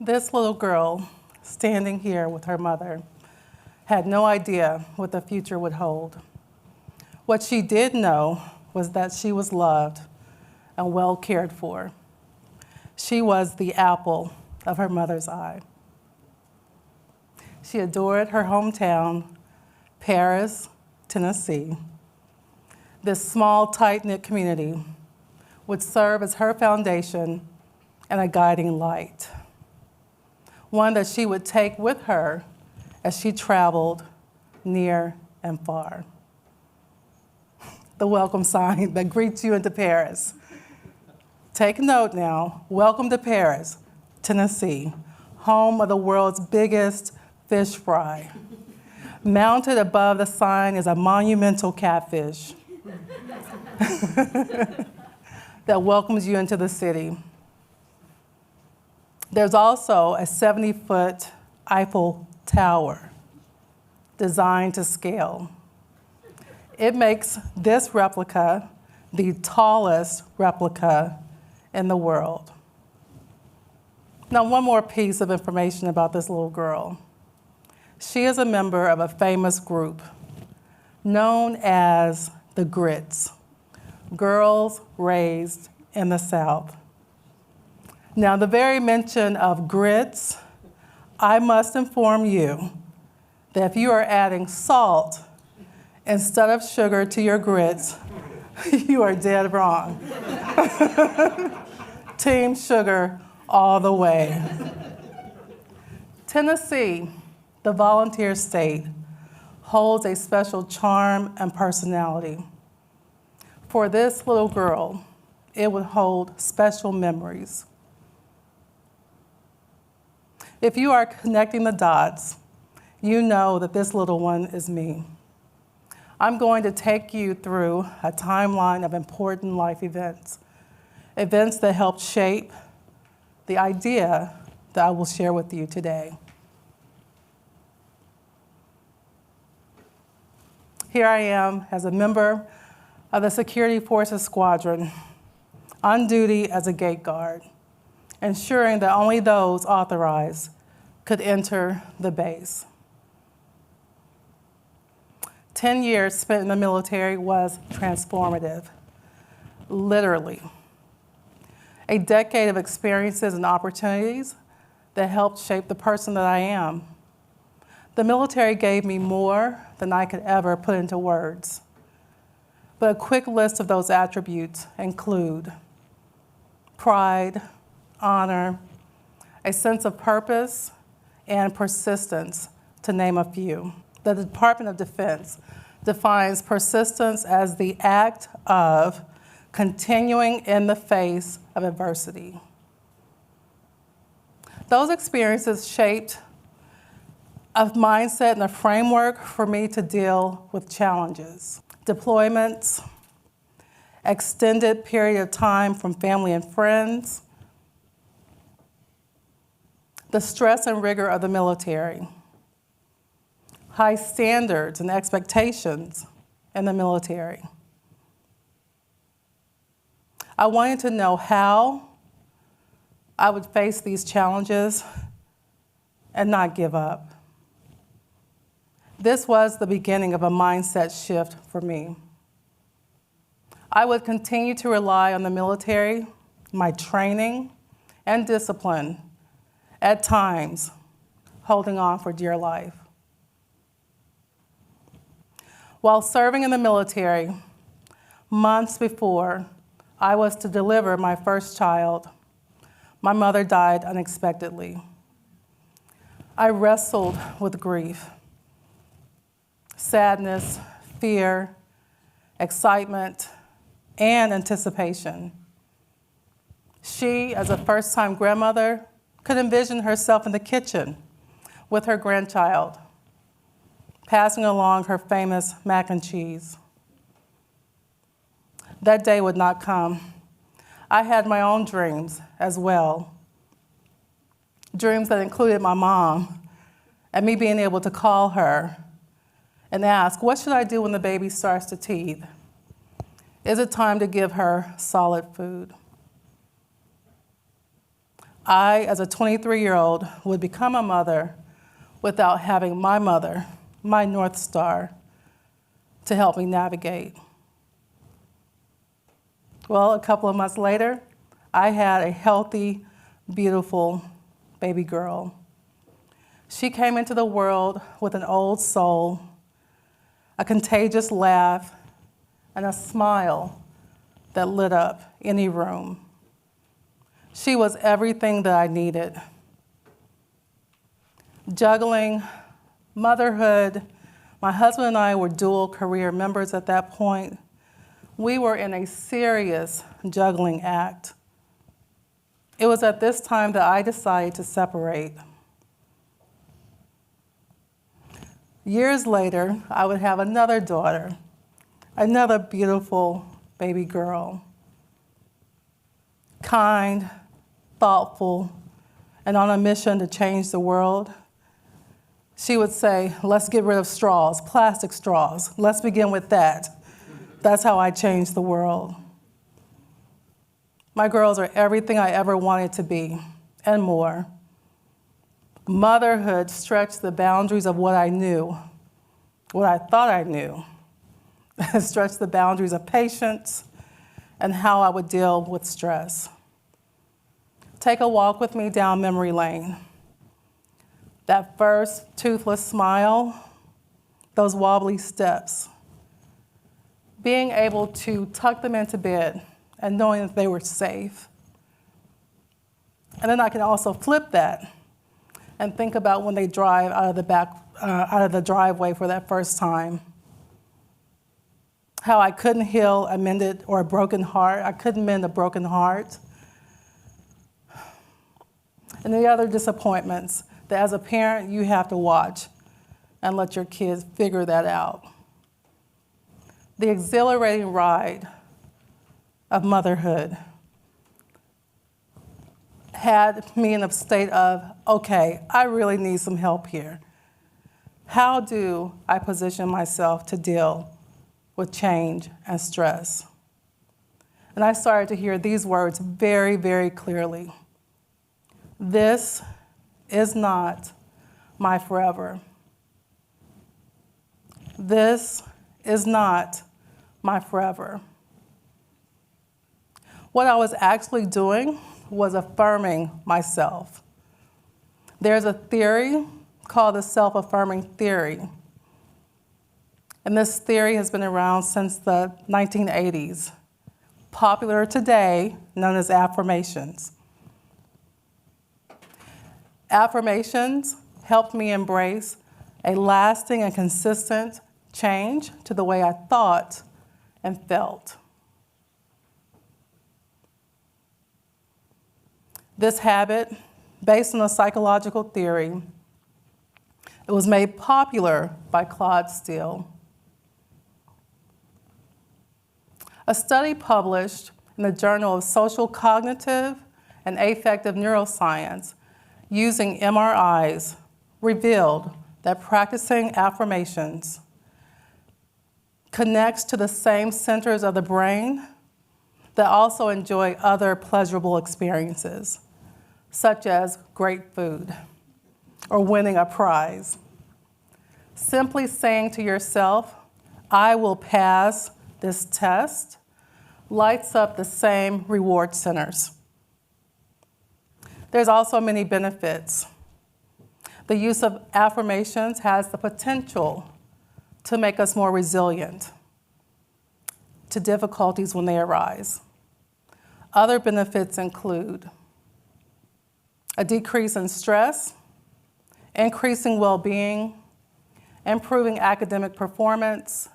This little girl, standing here with her mother, had no idea what the future would hold. What she did know was that she was loved and well cared for. She was the apple of her mother's eye. She adored her hometown, Paris, Tennessee. This small, tight-knit community would serve as her foundation and a guiding light, one that she would take with her as she traveled near and far. The welcome sign that greets you into Paris. Take note now, welcome to Paris, Tennessee, home of the world's biggest fish fry. Mounted above the sign is a monumental catfish that welcomes you into the city. There's also a 70-foot Eiffel Tower designed to scale. It makes this replica the tallest replica in the world. Now, one more piece of information about this little girl. She is a member of a famous group known as the Grits, Girls Raised in the South. Now, the very mention of grits, I must inform you that if you are adding salt instead of sugar to your grits, you are dead wrong. Team sugar all the way. Tennessee, the volunteer state, holds a special charm and personality. For this little girl, it would hold special memories. If you are connecting the dots, you know that this little one is me. I'm going to take you through a timeline of important life events that helped shape the idea that I will share with you today. Here I am as a member of the Security Forces Squadron, on duty as a gate guard, ensuring that only those authorized could enter the base. 10 years spent in the military was transformative, literally. A decade of experiences and opportunities that helped shape the person that I am. The military gave me more than I could ever put into words. But a quick list of those attributes include pride, honor, a sense of purpose, and persistence, to name a few. The Department of Defense defines persistence as the act of continuing in the face of adversity. Those experiences shaped a mindset and a framework for me to deal with challenges. Deployments, extended period of time from family and friends, the stress and rigor of the military, high standards and expectations in the military. I wanted to know how I would face these challenges and not give up. This was the beginning of a mindset shift for me. I would continue to rely on the military, my training, and discipline, at times holding on for dear life. While serving in the military, months before I was to deliver my first child, my mother died unexpectedly. I wrestled with grief, sadness, fear, excitement, and anticipation. She, as a first-time grandmother, could envision herself in the kitchen with her grandchild, passing along her famous mac and cheese. That day would not come. I had my own dreams as well. Dreams that included my mom and me being able to call her and ask, what should I do when the baby starts to teeth? Is it time to give her solid food? I, as a 23-year-old, would become a mother without having my mother, my North Star, to help me navigate. Well, a couple of months later, I had a healthy, beautiful baby girl. She came into the world with an old soul, a contagious laugh, and a smile that lit up any room. She was everything that I needed. Juggling motherhood, my husband and I were dual career members at that point. We were in a serious juggling act. It was at this time that I decided to separate. Years later, I would have another daughter, another beautiful baby girl. Kind, thoughtful, and on a mission to change the world. She would say, let's get rid of straws, plastic straws. Let's begin with that. That's how I changed the world. My girls are everything I ever wanted to be, and more. Motherhood stretched the boundaries of what I knew, what I thought I knew. It stretched the boundaries of patience and how I would deal with stress. Take a walk with me down memory lane. That first toothless smile, those wobbly steps. Being able to tuck them into bed and knowing that they were safe. And then I can also flip that and think about when they drive out of the driveway for that first time. How I couldn't heal a mended or a broken heart. I couldn't mend a broken heart. And the other disappointments that as a parent you have to watch and let your kids figure that out. The exhilarating ride of motherhood had me in a state of, okay, I really need some help here. How do I position myself to deal with change and stress? And I started to hear these words very, very clearly. This is not my forever. This is not my forever. What I was actually doing was affirming myself. There's a theory called the self-affirming theory. And this theory has been around since the 1980s, popular today, known as affirmations. Affirmations helped me embrace a lasting and consistent change to the way I thought and felt. This habit, based on a psychological theory, it was made popular by Claude Steele. A study published in the Journal of Social Cognitive and Affective Neuroscience using MRIs revealed that practicing affirmations connects to the same centers of the brain that also enjoy other pleasurable experiences, such as great food or winning a prize. Simply saying to yourself, I will pass this test, lights up the same reward centers. There's also many benefits. The use of affirmations has the potential to make us more resilient to difficulties when they arise. Other benefits include a decrease in stress, increasing well-being, improving academic performance,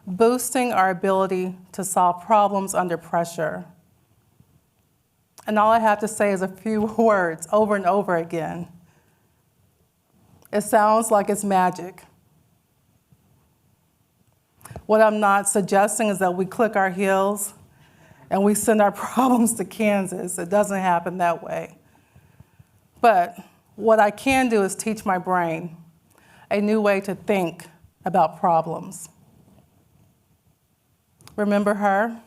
boosting our ability to solve problems under pressure. And all I have to say is a few words over and over again. It sounds like it's magic. What I'm not suggesting is that we click our heels and we send our problems to Kansas. It doesn't happen that way. But what I can do is teach my brain a new way to think about problems. Remember her?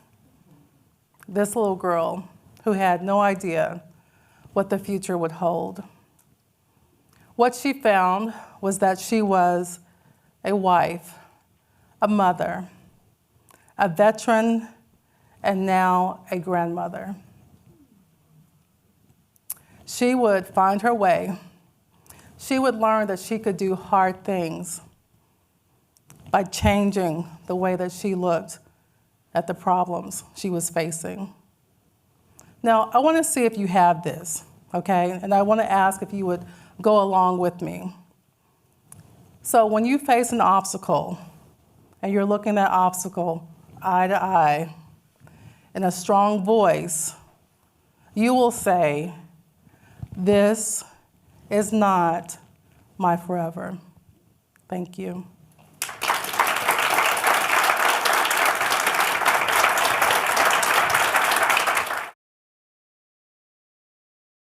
This little girl who had no idea what the future would hold. What she found was that she was a wife, a mother, a veteran, and now a grandmother. She would find her way. She would learn that she could do hard things by changing the way that she looked at the problems she was facing. Now, I want to see if you have this, okay? And I want to ask if you would go along with me. So when you face an obstacle and you're looking at obstacle eye to eye, in a strong voice, you will say, "This is not my forever." Thank you.